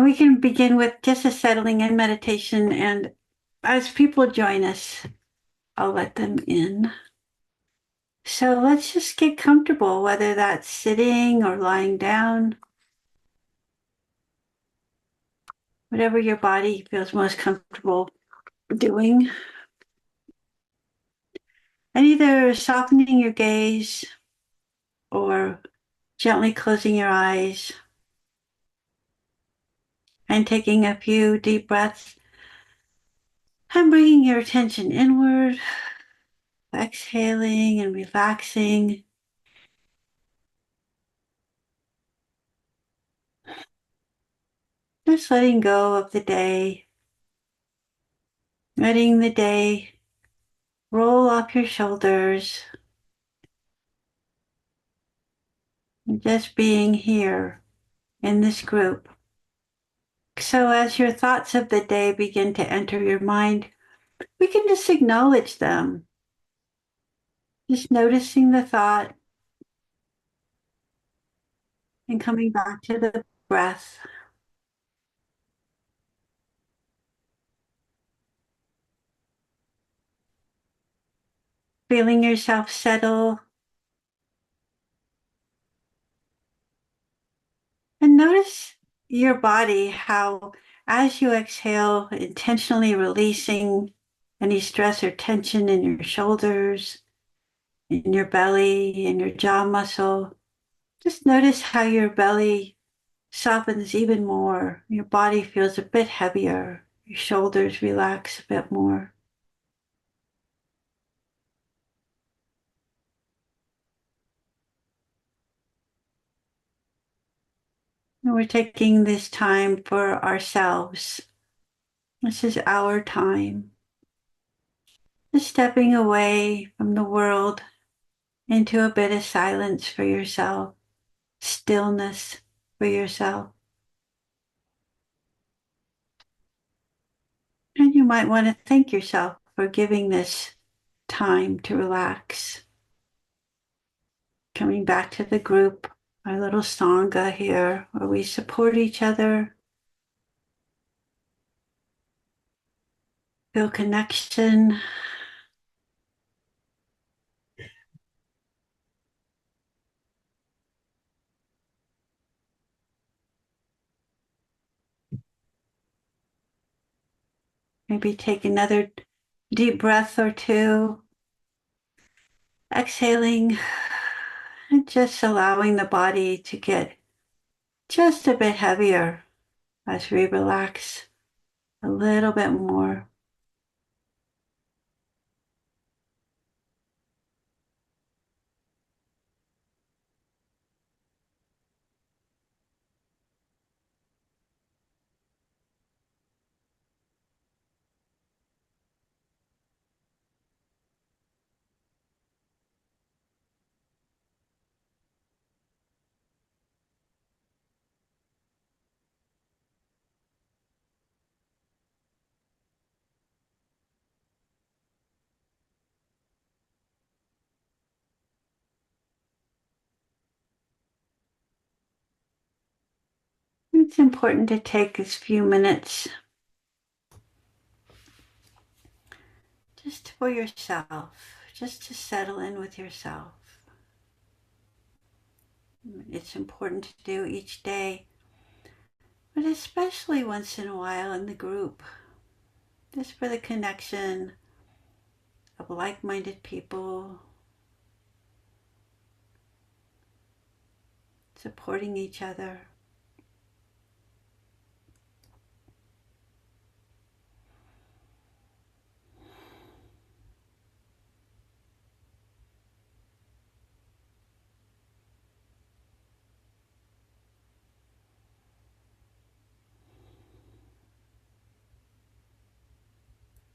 And we can begin with just a settling in meditation. And as people join us, I'll let them in. So let's just get comfortable, whether that's sitting or lying down, whatever your body feels most comfortable doing. And either softening your gaze or gently closing your eyes and taking a few deep breaths and bringing your attention inward, exhaling and relaxing. Just letting go of the day, letting the day roll off your shoulders, and just being here in this group. So as your thoughts of the day begin to enter your mind, we can just acknowledge them, just noticing the thought and coming back to the breath, feeling yourself settle. And notice your body, how as you exhale, intentionally releasing any stress or tension in your shoulders, in your belly, in your jaw muscle. Just notice how your belly softens even more. Your body feels a bit heavier. Your shoulders relax a bit more. And we're taking this time for ourselves. This is our time. Just stepping away from the world into a bit of silence for yourself, stillness for yourself. And you might want to thank yourself for giving this time to relax. Coming back to the group, our little Sangha here, where we support each other, feel connection. Maybe take another deep breath or two, exhaling and just allowing the body to get just a bit heavier as we relax a little bit more. It's important to take a few minutes just for yourself, just to settle in with yourself. It's important to do each day, but especially once in a while in the group, just for the connection of like-minded people, supporting each other.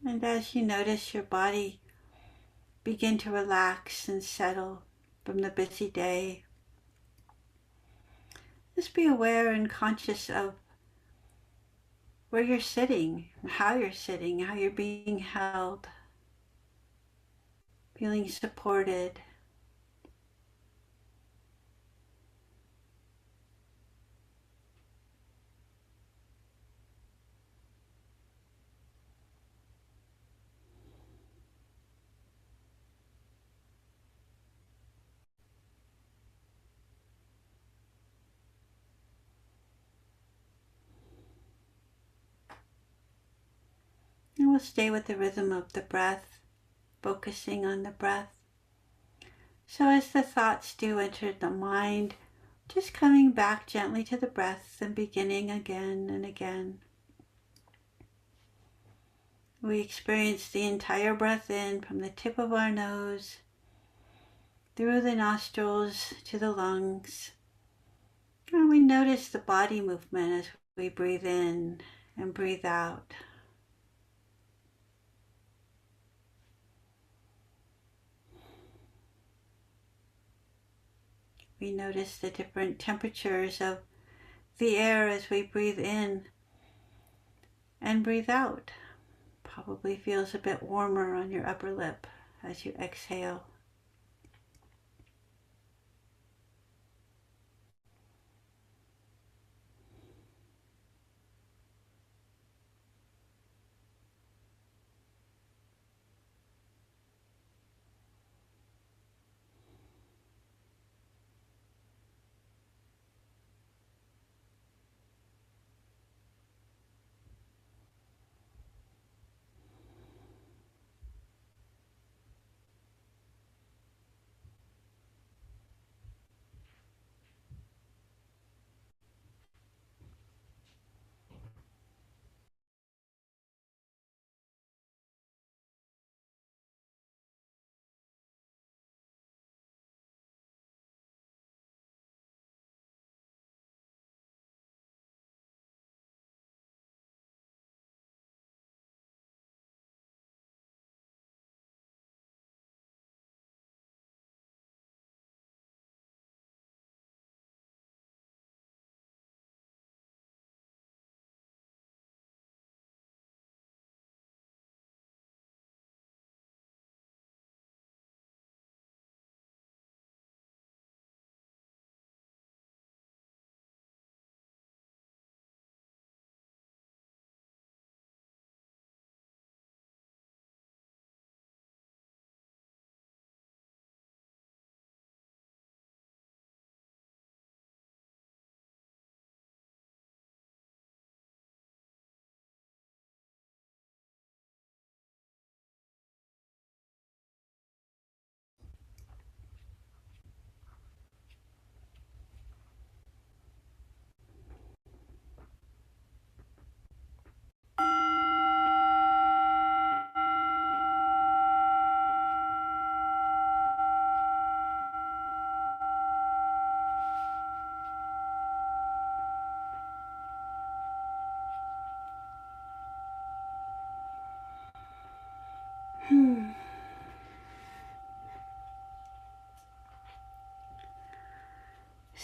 And as you notice your body begin to relax and settle from the busy day, just be aware and conscious of where you're sitting, how you're being held, feeling supported. And we'll stay with the rhythm of the breath, focusing on the breath. So as the thoughts do enter the mind, just coming back gently to the breath and beginning again and again. We experience the entire breath in from the tip of our nose, through the nostrils to the lungs. And we notice the body movement as we breathe in and breathe out. We notice the different temperatures of the air as we breathe in and breathe out. Probably feels a bit warmer on your upper lip as you exhale.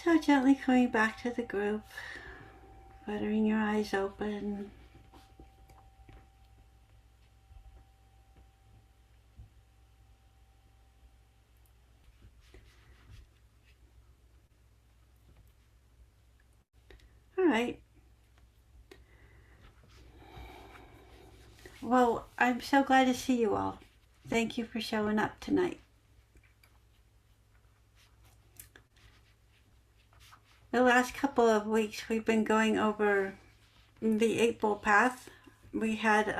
So gently coming back to the group, fluttering your eyes open. All right. Well, I'm so glad to see you all. Thank you for showing up tonight. The last couple of weeks we've been going over the Eightfold Path. We had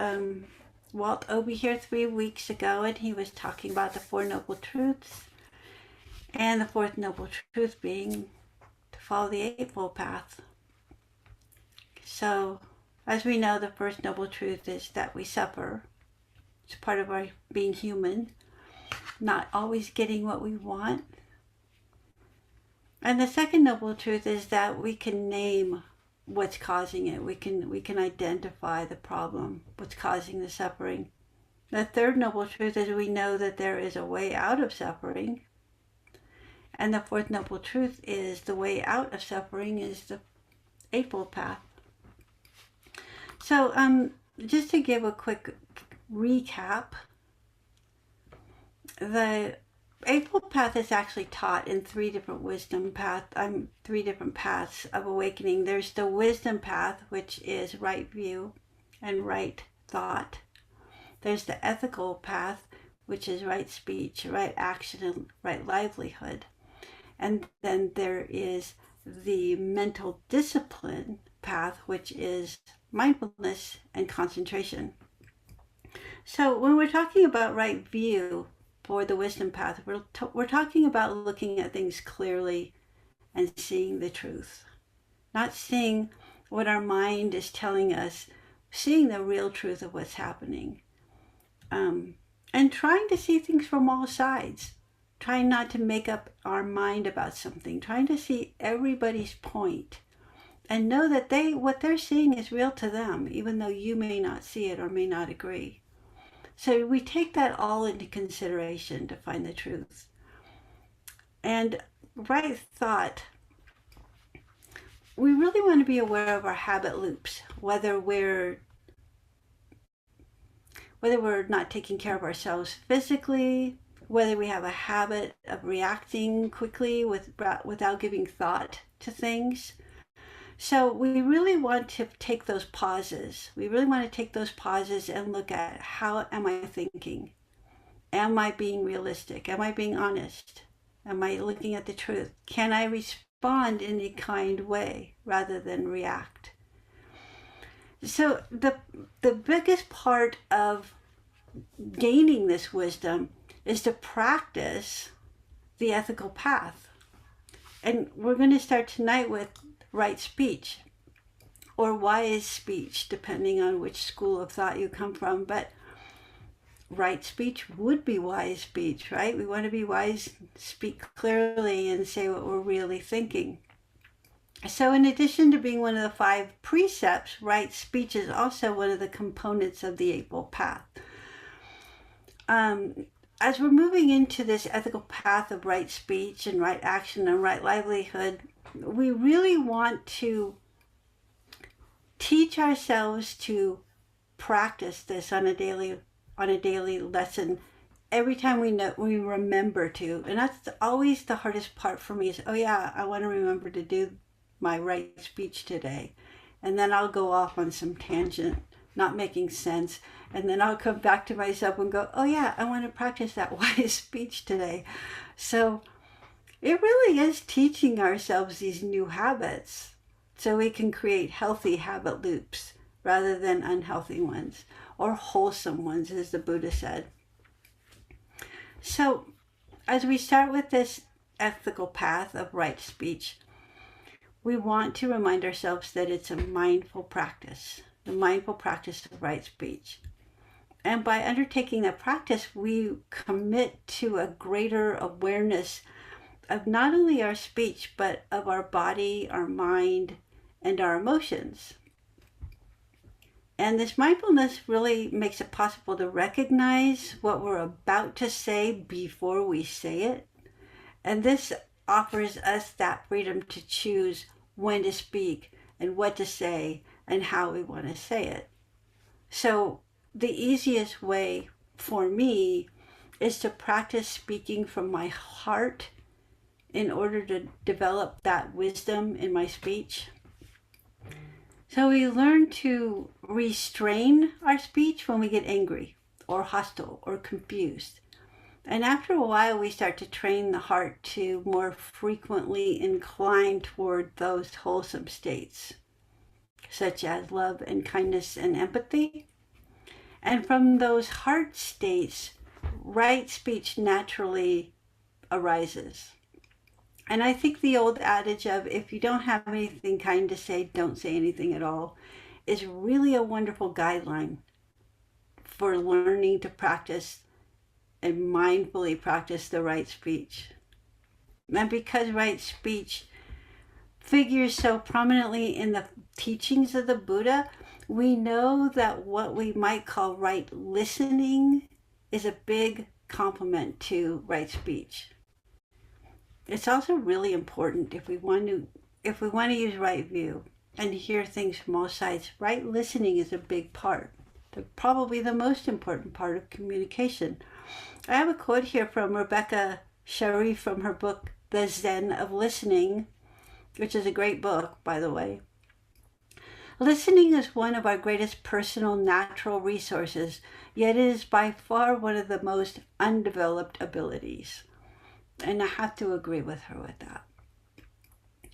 Walt Obi here 3 weeks ago, and he was talking about the Four Noble Truths, and the fourth noble truth being to follow the Eightfold Path. So, as we know, the first noble truth is that we suffer. It's part of our being human, not always getting what we want. And the second noble truth is that we can name what's causing it. We can identify the problem, what's causing the suffering. The third noble truth is we know that there is a way out of suffering. And the fourth noble truth is the way out of suffering is the Eightfold Path. So just to give a quick recap, the Eightfold Path is actually taught in three different paths of awakening. There's the wisdom path, which is right view and right thought. There's the ethical path, which is right speech, right action, and right livelihood. And then there is the mental discipline path, which is mindfulness and concentration. So when we're talking about right view for the wisdom path, we're talking about looking at things clearly and seeing the truth, not seeing what our mind is telling us, seeing the real truth of what's happening, um, and trying to see things from all sides, trying not to make up our mind about something, trying to see everybody's point and know that what they're seeing is real to them, even though you may not see it or may not agree. So we take that all into consideration to find the truth. And right thought, we really want to be aware of our habit loops, whether we're not taking care of ourselves physically, whether we have a habit of reacting quickly without giving thought to things. So we really want to take those pauses. We really want to take those pauses and look at, how am I thinking? Am I being realistic? Am I being honest? Am I looking at the truth? Can I respond in a kind way rather than react? So the biggest part of gaining this wisdom is to practice the ethical path. And we're going to start tonight with right speech or wise speech, depending on which school of thought you come from. But right speech would be wise speech, right? We want to be wise, speak clearly, and say what we're really thinking. So in addition to being one of the 5 precepts, right speech is also one of the components of the Eightfold Path. As we're moving into this ethical path of right speech and right action and right livelihood, we really want to teach ourselves to practice this on a daily lesson every time we remember to. And that's always the hardest part for me is, oh yeah, I want to remember to do my right speech today. And then I'll go off on some tangent, not making sense. And then I'll come back to myself and go, oh yeah, I want to practice that wise speech today. So it really is teaching ourselves these new habits so we can create healthy habit loops rather than unhealthy ones or wholesome ones, as the Buddha said. So as we start with this ethical path of right speech, we want to remind ourselves that it's a mindful practice, the mindful practice of right speech. And by undertaking that practice, we commit to a greater awareness of not only our speech, but of our body, our mind, and our emotions. And this mindfulness really makes it possible to recognize what we're about to say before we say it. And this offers us that freedom to choose when to speak and what to say and how we want to say it. So the easiest way for me is to practice speaking from my heart in order to develop that wisdom in my speech. So we learn to restrain our speech when we get angry or hostile or confused. And after a while, we start to train the heart to more frequently incline toward those wholesome states, such as love and kindness and empathy. And from those heart states, right speech naturally arises. And I think the old adage of, if you don't have anything kind to say, don't say anything at all, is really a wonderful guideline for learning to practice and mindfully practice the right speech. And because right speech figures so prominently in the teachings of the Buddha, we know that what we might call right listening is a big complement to right speech. It's also really important if we want to use right view and hear things from all sides. Right listening is a big part, probably the most important part of communication. I have a quote here from Rebecca Sharif from her book, The Zen of Listening, which is a great book, by the way. Listening is one of our greatest personal natural resources, yet it is by far one of the most undeveloped abilities. And I have to agree with her with that.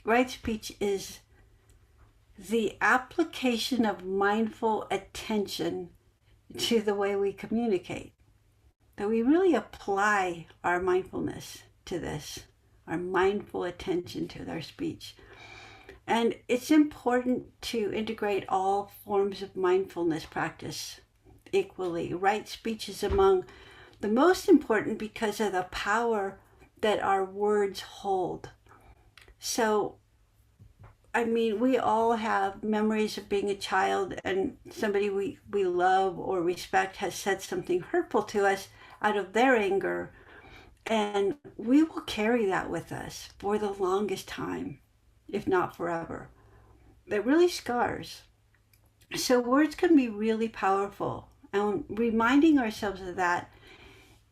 Right speech is the application of mindful attention to the way we communicate, that we really apply our mindfulness to this, our mindful attention to our speech. And it's important to integrate all forms of mindfulness practice equally. Right speech is among the most important because of the power that our words hold. So, I mean, we all have memories of being a child and somebody we love or respect has said something hurtful to us out of their anger. And we will carry that with us for the longest time, if not forever. It really scars. So words can be really powerful. And reminding ourselves of that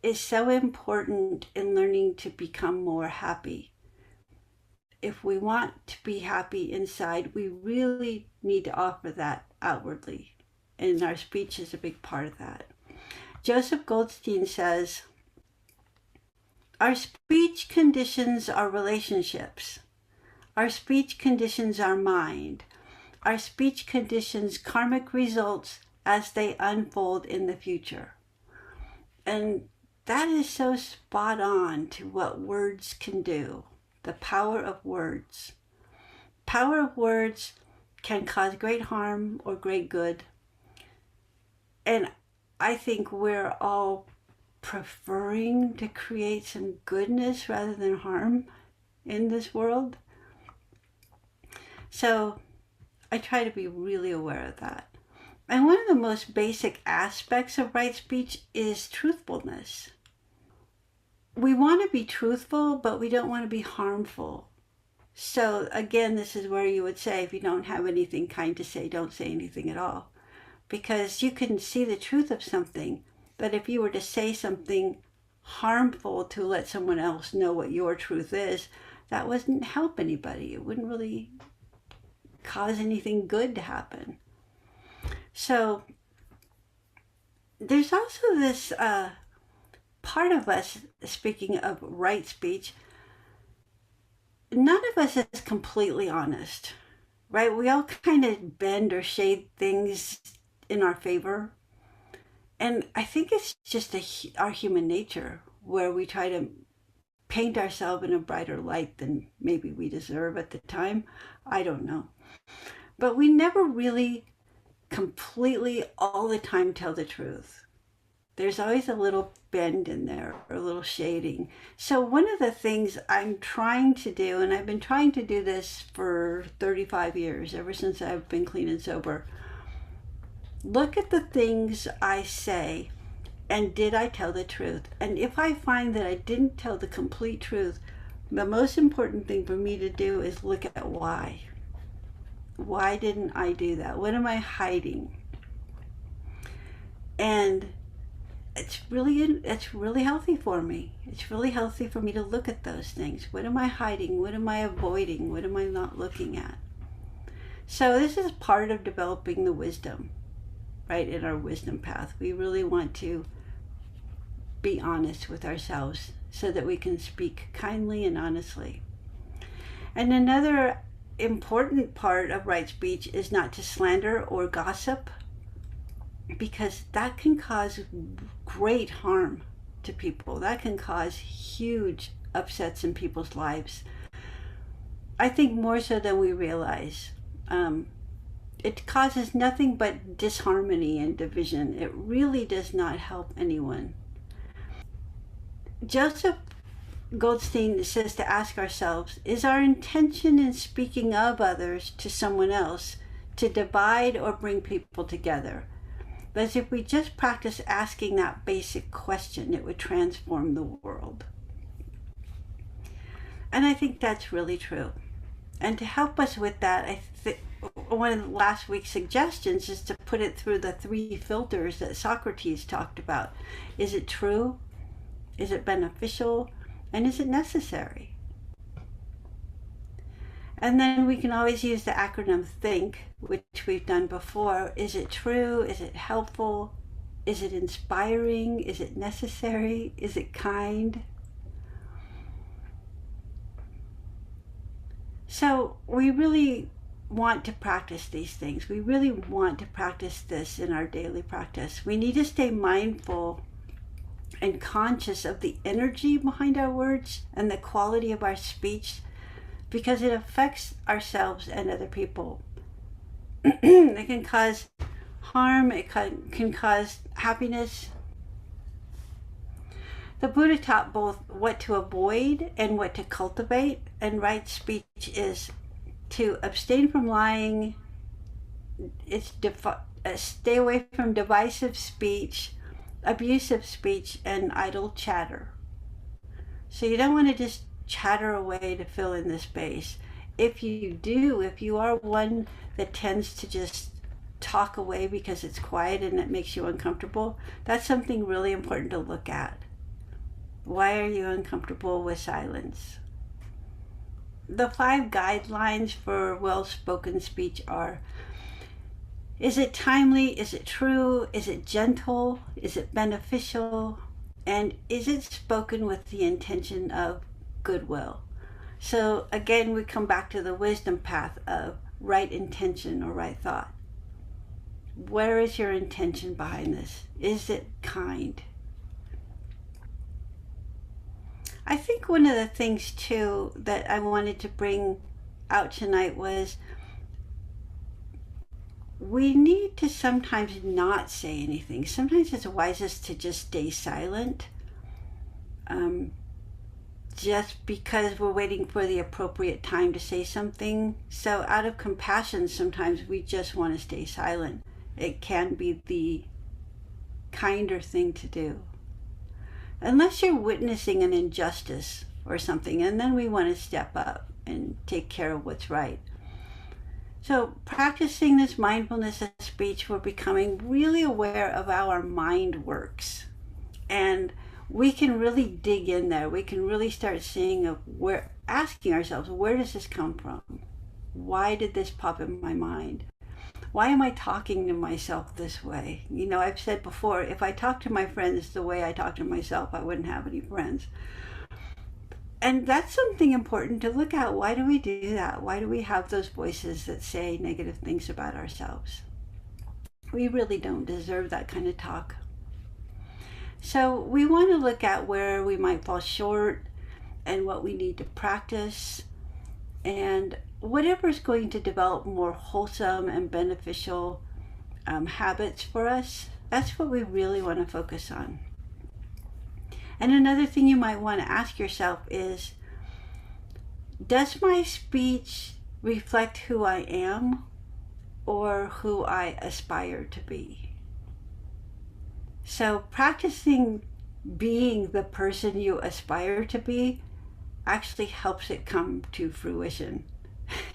is so important in learning to become more happy. If we want to be happy inside, we really need to offer that outwardly. And our speech is a big part of that. Joseph Goldstein says, our speech conditions our relationships. Our speech conditions our mind. Our speech conditions karmic results as they unfold in the future. And that is so spot on to what words can do. The power of words. Power of words can cause great harm or great good. And I think we're all preferring to create some goodness rather than harm in this world. So I try to be really aware of that. And one of the most basic aspects of right speech is truthfulness. We want to be truthful, but we don't want to be harmful. So again, this is where you would say, if you don't have anything kind to say, don't say anything at all. Because you can see the truth of something, but if you were to say something harmful to let someone else know what your truth is, that wouldn't help anybody. It wouldn't really cause anything good to happen. So there's also this part of us, speaking of right speech, none of us is completely honest, right? We all kind of bend or shade things in our favor. And I think it's just our human nature where we try to paint ourselves in a brighter light than maybe we deserve at the time. I don't know. But we never really completely all the time tell the truth. There's always a little bend in there or a little shading. So one of the things I'm trying to do, and I've been trying to do this for 35 years, ever since I've been clean and sober, look at the things I say and did I tell the truth? And if I find that I didn't tell the complete truth, the most important thing for me to do is look at why. Why didn't I do that? What am I hiding? And it's really healthy for me. It's really healthy for me to look at those things. What am I hiding? What am I avoiding? What am I not looking at? So this is part of developing the wisdom, right, in our wisdom path. We really want to be honest with ourselves so that we can speak kindly and honestly. And another important part of right speech is not to slander or gossip, because that can cause great harm to people. That can cause huge upsets in people's lives. I think more so than we realize. It causes nothing but disharmony and division. It really does not help anyone. Joseph Goldstein says to ask ourselves, is our intention in speaking of others to someone else to divide or bring people together? But if we just practice asking that basic question, it would transform the world. And I think that's really true. And to help us with that, one of last week's suggestions is to put it through the 3 filters that Socrates talked about. Is it true? Is it beneficial? And is it necessary? And then we can always use the acronym THINK, which we've done before. Is it true? Is it helpful? Is it inspiring? Is it necessary? Is it kind? So we really want to practice these things. We really want to practice this in our daily practice. We need to stay mindful and conscious of the energy behind our words and the quality of our speech, because it affects ourselves and other people. It can cause harm, it can cause happiness. The Buddha taught both what to avoid and what to cultivate, and right speech is to abstain from lying, stay away from divisive speech, abusive speech, and idle chatter. So you don't want to just chatter away to fill in the space. If you are one that tends to just talk away because it's quiet and it makes you uncomfortable, that's something really important to look at. Why are you uncomfortable with silence? The 5 guidelines for well-spoken speech are: is it timely? Is it true? Is it gentle? Is it beneficial? And is it spoken with the intention of goodwill? So again, we come back to the wisdom path of right intention or right thought. Where is your intention behind this? Is it kind? I think one of the things too that I wanted to bring out tonight was we need to sometimes not say anything. Sometimes it's wisest to just stay silent, just because we're waiting for the appropriate time to say something. So out of compassion, sometimes we just want to stay silent. It can be the kinder thing to do. Unless you're witnessing an injustice or something, and then we want to step up and take care of what's right. So practicing this mindfulness of speech, we're becoming really aware of how our mind works. And we can really dig in there. We can really start seeing asking ourselves, where does this come from? Why did this pop in my mind? Why am I talking to myself this way? I've said before, if I talk to my friends the way I talk to myself, I wouldn't have any friends. And that's something important to look at. Why do we do that? Why do we have those voices that say negative things about ourselves? We really don't deserve that kind of talk. So we want to look at where we might fall short and what we need to practice, and whatever is going to develop more wholesome and beneficial habits for us. That's what we really want to focus on. And another thing you might want to ask yourself is, does my speech reflect who I am or who I aspire to be? So practicing being the person you aspire to be actually helps it come to fruition,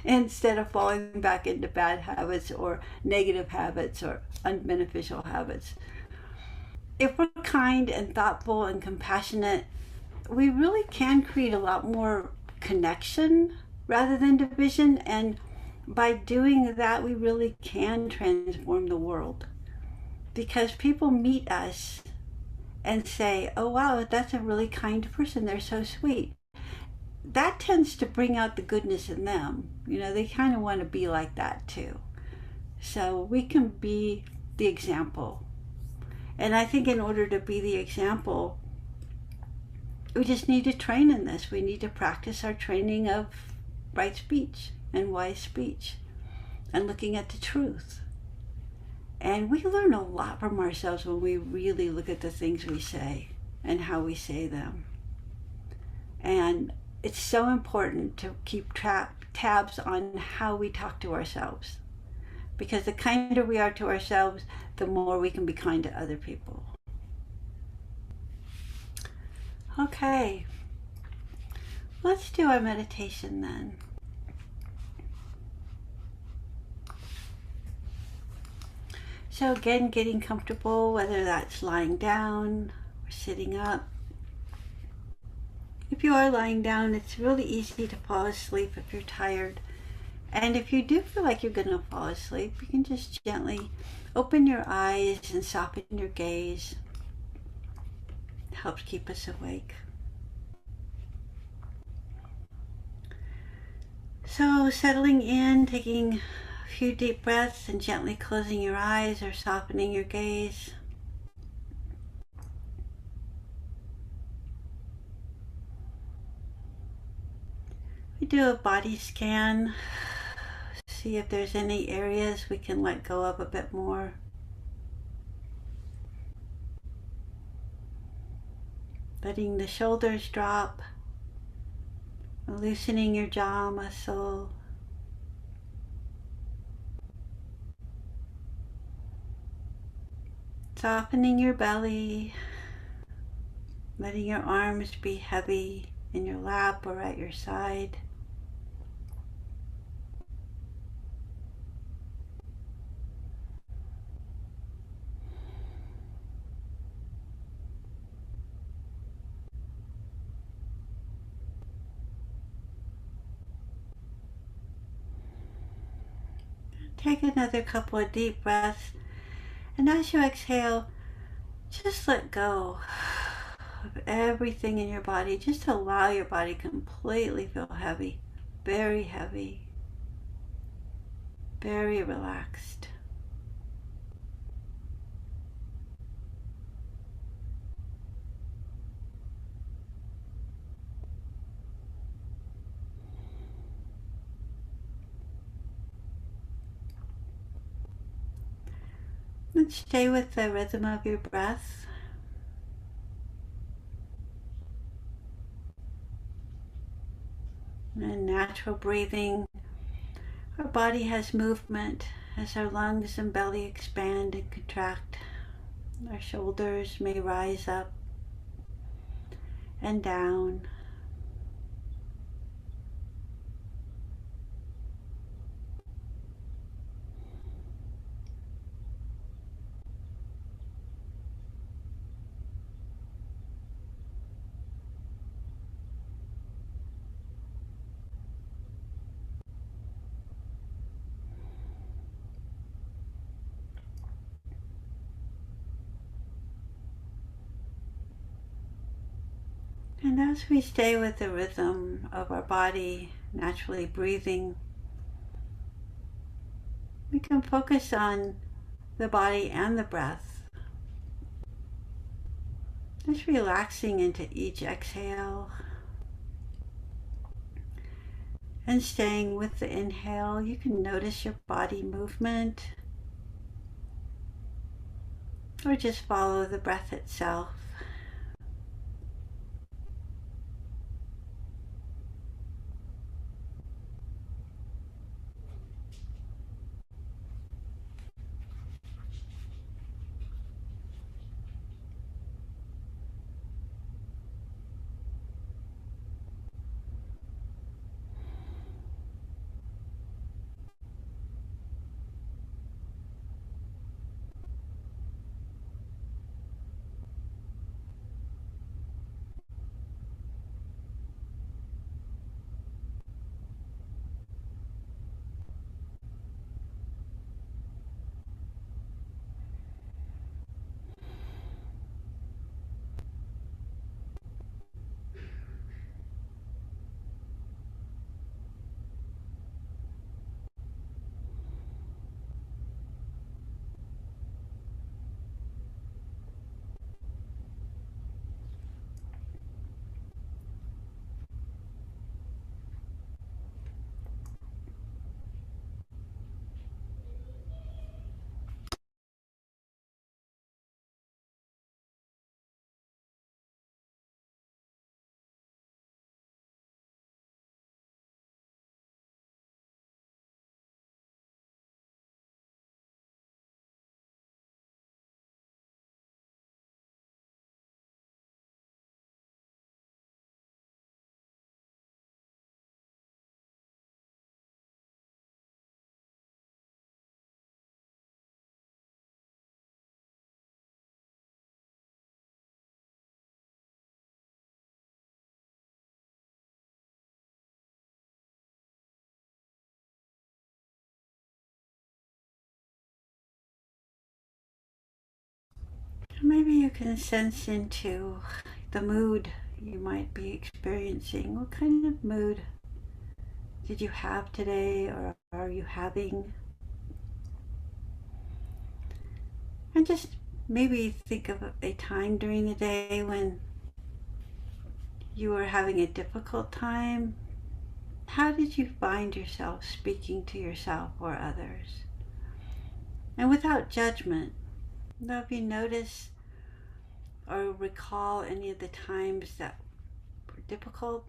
instead of falling back into bad habits or negative habits or unbeneficial habits. If we're kind and thoughtful and compassionate, we really can create a lot more connection rather than division. And by doing that, we really can transform the world, because people meet us and say, oh wow, that's a really kind person, they're so sweet. That tends to bring out the goodness in them. They kind of want to be like that too. So we can be the example. And I think in order to be the example, we just need to train in this. We need to practice our training of right speech and wise speech and looking at the truth. And we learn a lot from ourselves when we really look at the things we say and how we say them. And it's so important to keep tabs on how we talk to ourselves, because the kinder we are to ourselves, the more we can be kind to other people. Okay, let's do our meditation then. So again, getting comfortable, whether that's lying down or sitting up. If you are lying down, it's really easy to fall asleep if you're tired. And if you do feel like you're going to fall asleep, you can just gently open your eyes and soften your gaze. It helps keep us awake. So, settling in, taking a few deep breaths, and gently closing your eyes or softening your gaze. We do a body scan, see if there's any areas we can let go of a bit more. Letting the shoulders drop, loosening your jaw muscle. Softening your belly, letting your arms be heavy in your lap or at your side. Take another couple of deep breaths, and as you exhale, just let go of everything in your body. Just allow your body completely feel heavy, very, very relaxed. And stay with the rhythm of your breath. And natural breathing. Our body has movement as our lungs and belly expand and contract. Our shoulders may rise up and down. And as we stay with the rhythm of our body naturally breathing, we can focus on the body and the breath. Just relaxing into each exhale and staying with the inhale. You can notice your body movement or just follow the breath itself. Maybe you can sense into the mood you might be experiencing. What kind of mood did you have today or are you having? And just maybe think of a time during the day when you were having a difficult time. How did you find yourself speaking to yourself or others? And without judgment, now if you notice or recall any of the times that were difficult,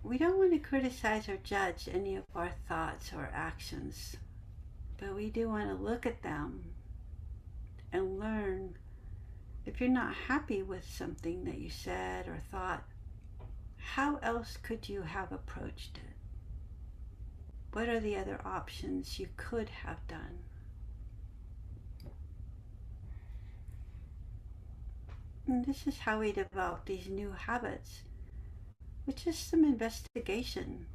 we don't want to criticize or judge any of our thoughts or actions, but we do want to look at them and learn. If you're not happy with something that you said or thought, how else could you have approached it? What are the other options you could have done? And this is how we develop these new habits, which is some investigation.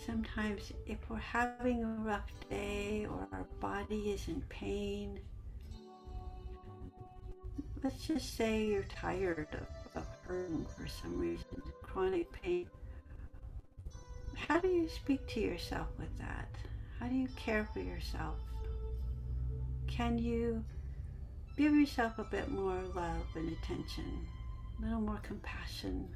Sometimes, if we're having a rough day or our body is in pain, let's just say you're tired of hurting for some reason, chronic pain. How do you speak to yourself with that? How do you care for yourself? Can you give yourself a bit more love and attention, a little more compassion?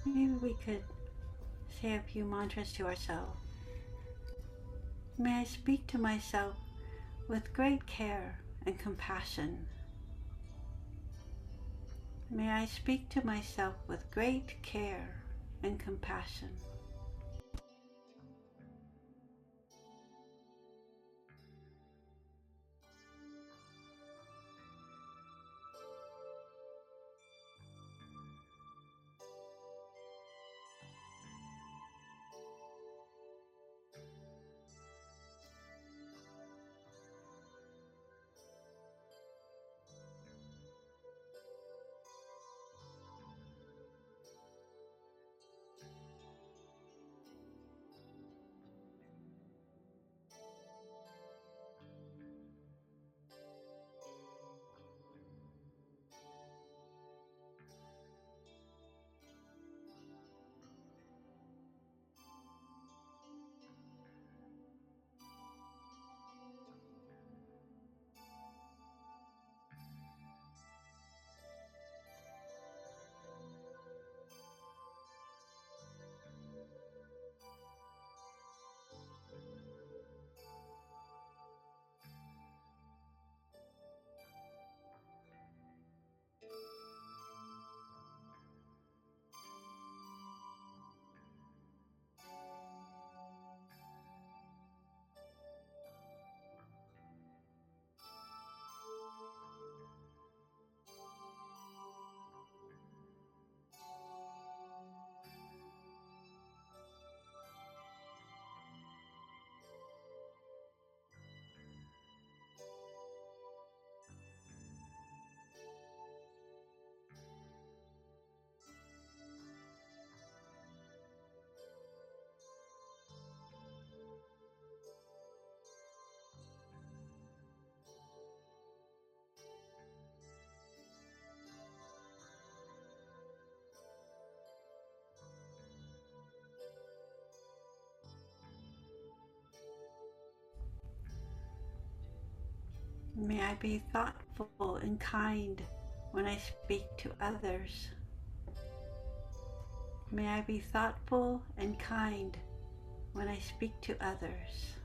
Maybe we could say a few mantras to ourselves. May I speak to myself with great care and compassion. May I speak to myself with great care and compassion. May I be thoughtful and kind when I speak to others. May I be thoughtful and kind when I speak to others.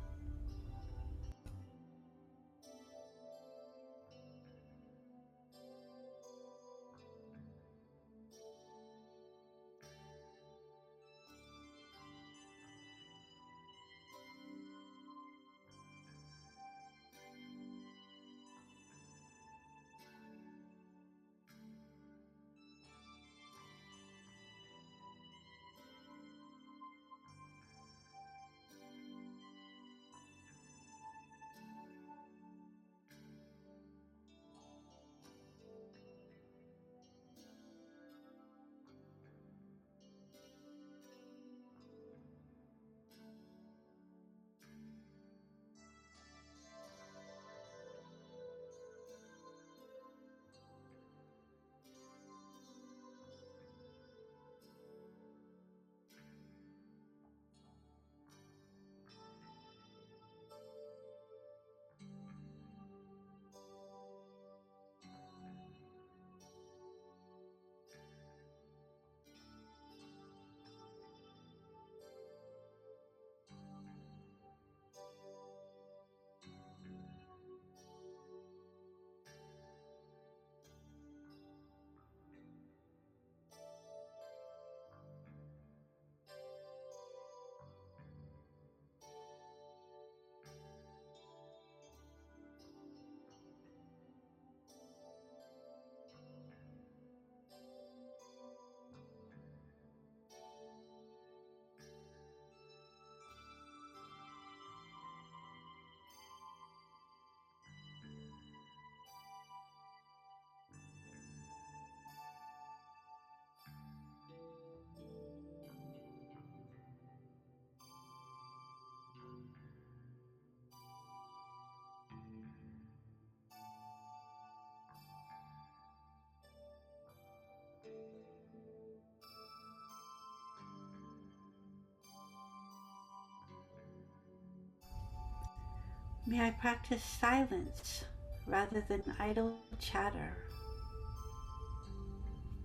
May I practice silence rather than idle chatter.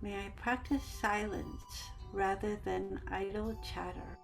May I practice silence rather than idle chatter.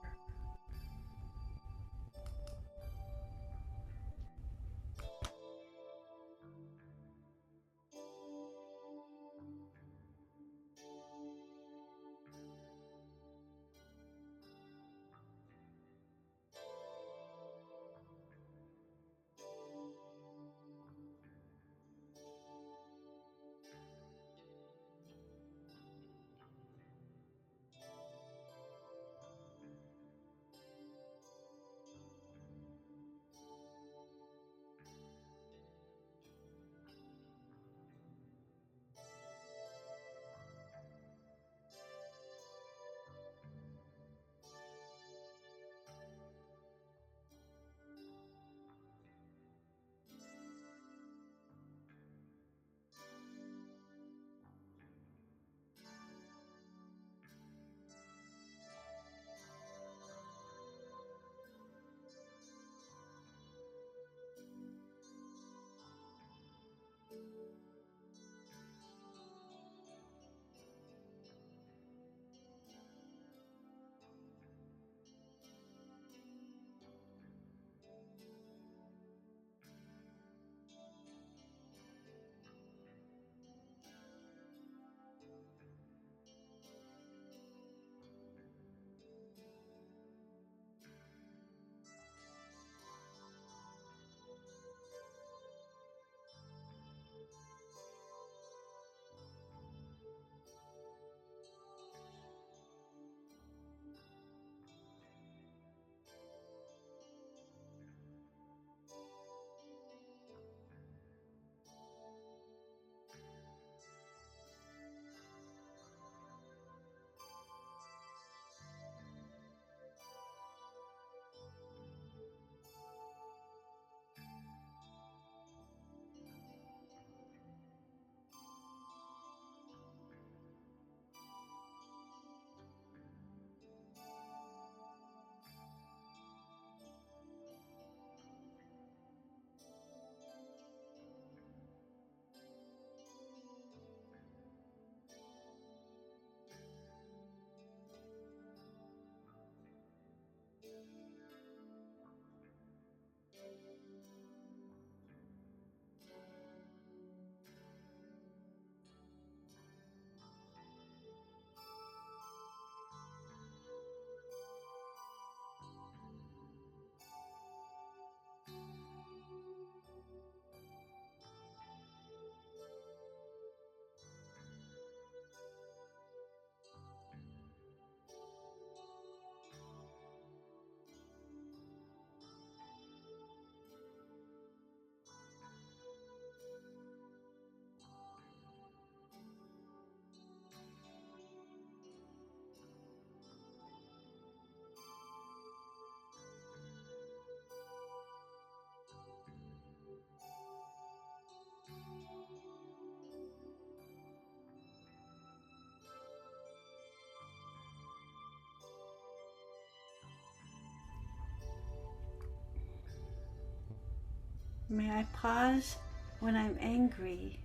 May I pause when I'm angry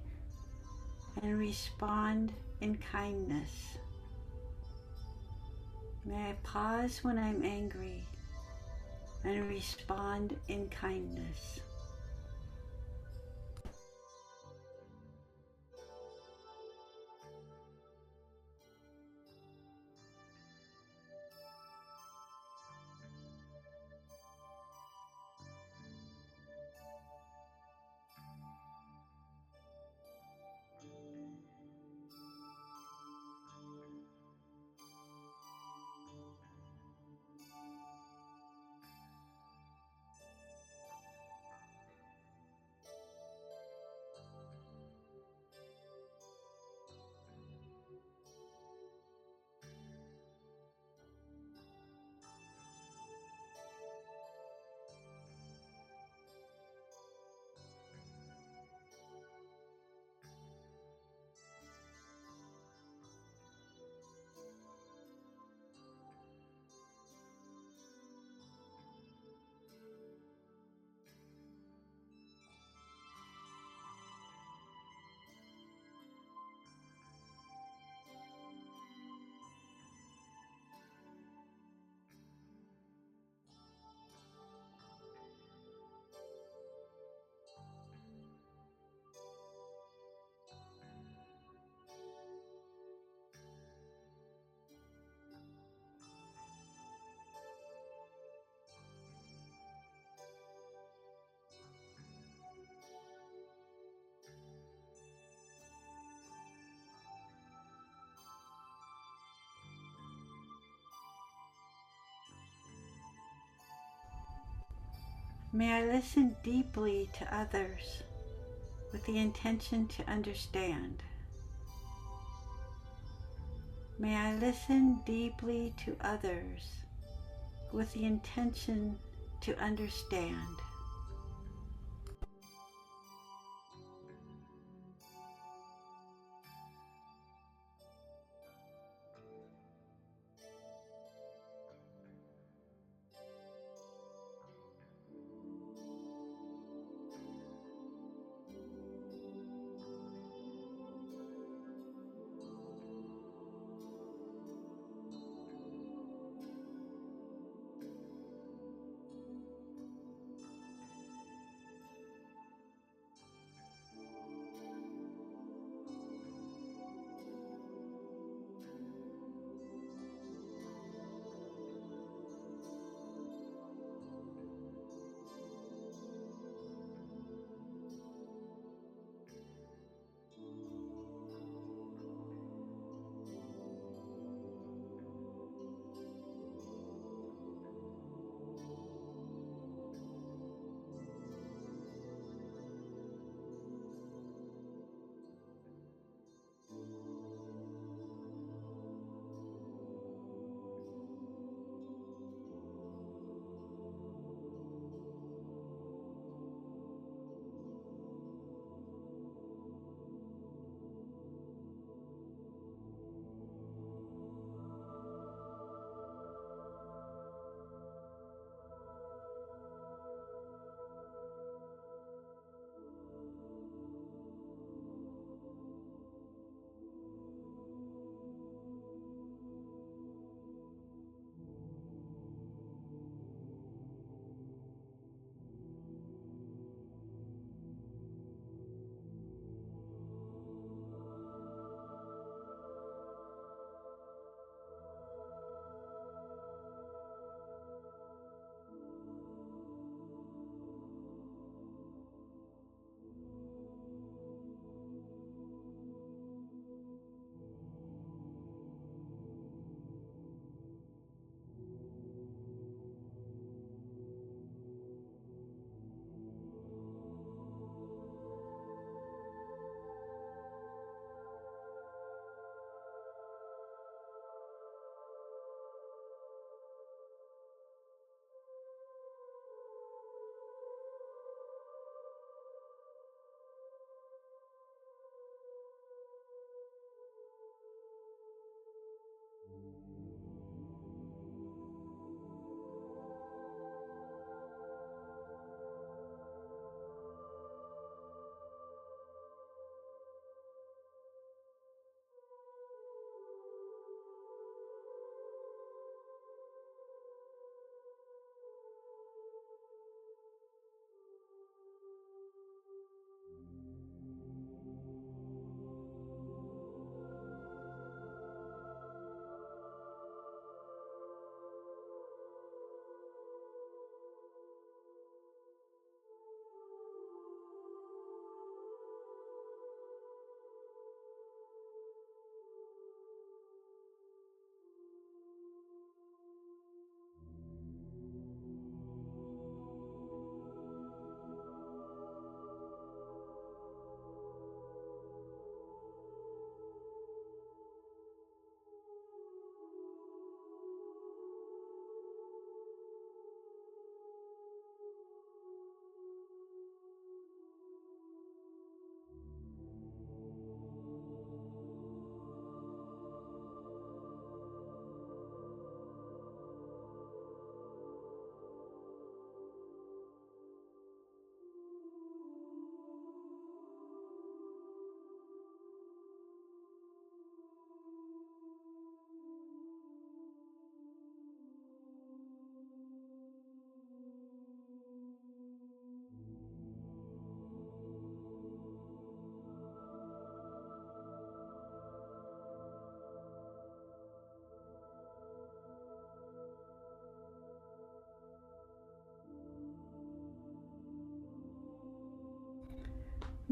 and respond in kindness. May I pause when I'm angry and respond in kindness. May I listen deeply to others with the intention to understand. May I listen deeply to others with the intention to understand.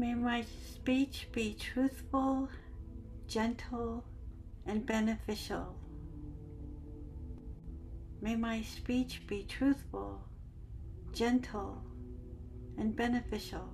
May my speech be truthful, gentle, and beneficial. May my speech be truthful, gentle, and beneficial.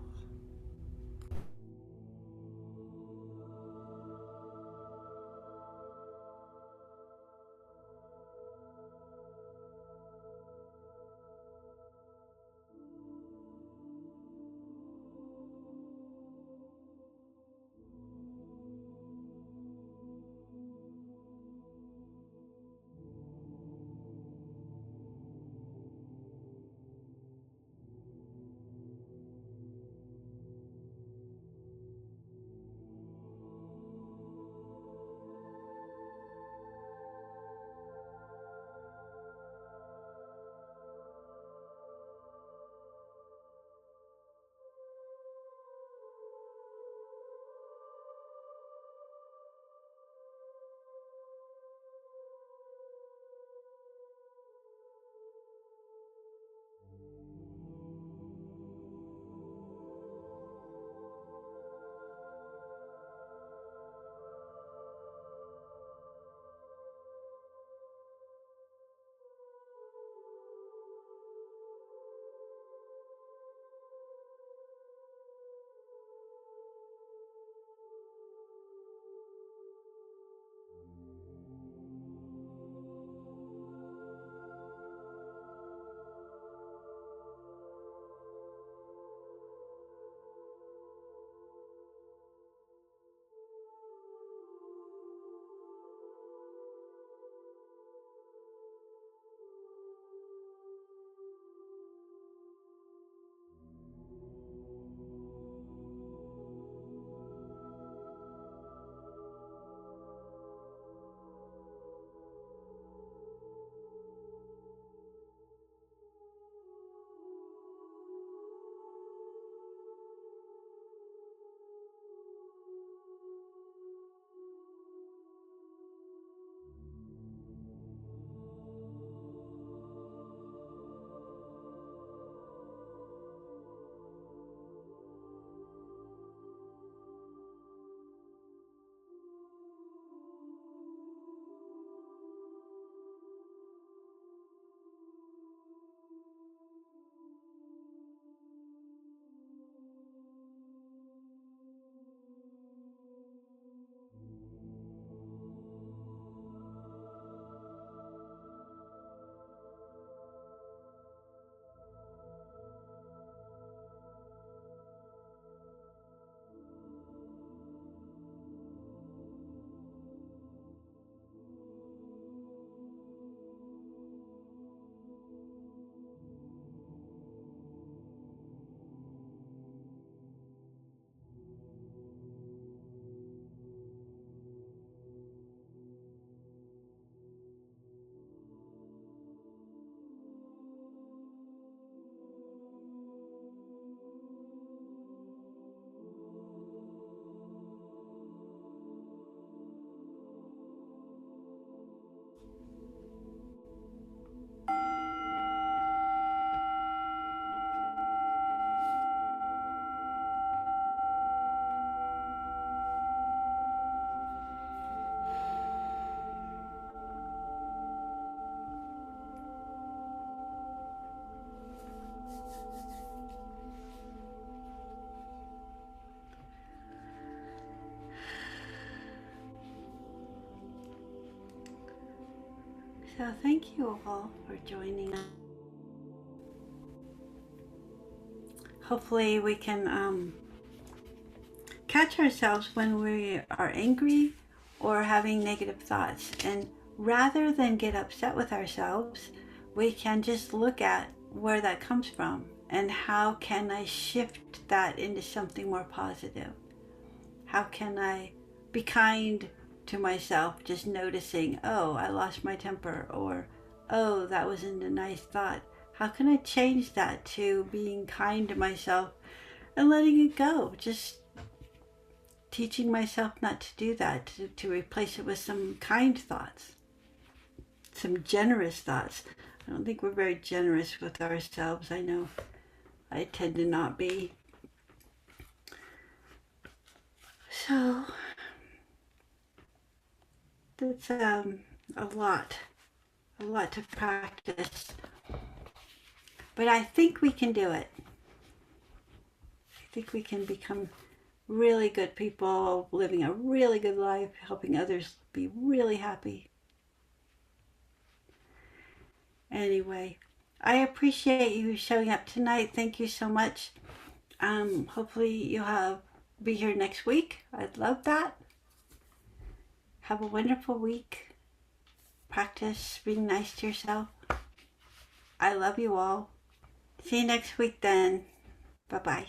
So thank you all for joining us. Hopefully we can catch ourselves when we are angry or having negative thoughts. And rather than get upset with ourselves, we can just look at where that comes from and how can I shift that into something more positive. How can I be kind to myself, just noticing, oh, I lost my temper, or oh, that wasn't a nice thought. How can I change that to being kind to myself and letting it go? Just teaching myself not to do that, to replace it with some kind thoughts, some generous thoughts. I don't think we're very generous with ourselves. I know I tend to not be. So that's a lot to practice. But I think we can do it. I think we can become really good people, living a really good life, helping others be really happy. Anyway, I appreciate you showing up tonight. Thank you so much. Hopefully you'll be here next week. I'd love that. Have a wonderful week. Practice being nice to yourself. I love you all. See you next week then. Bye bye.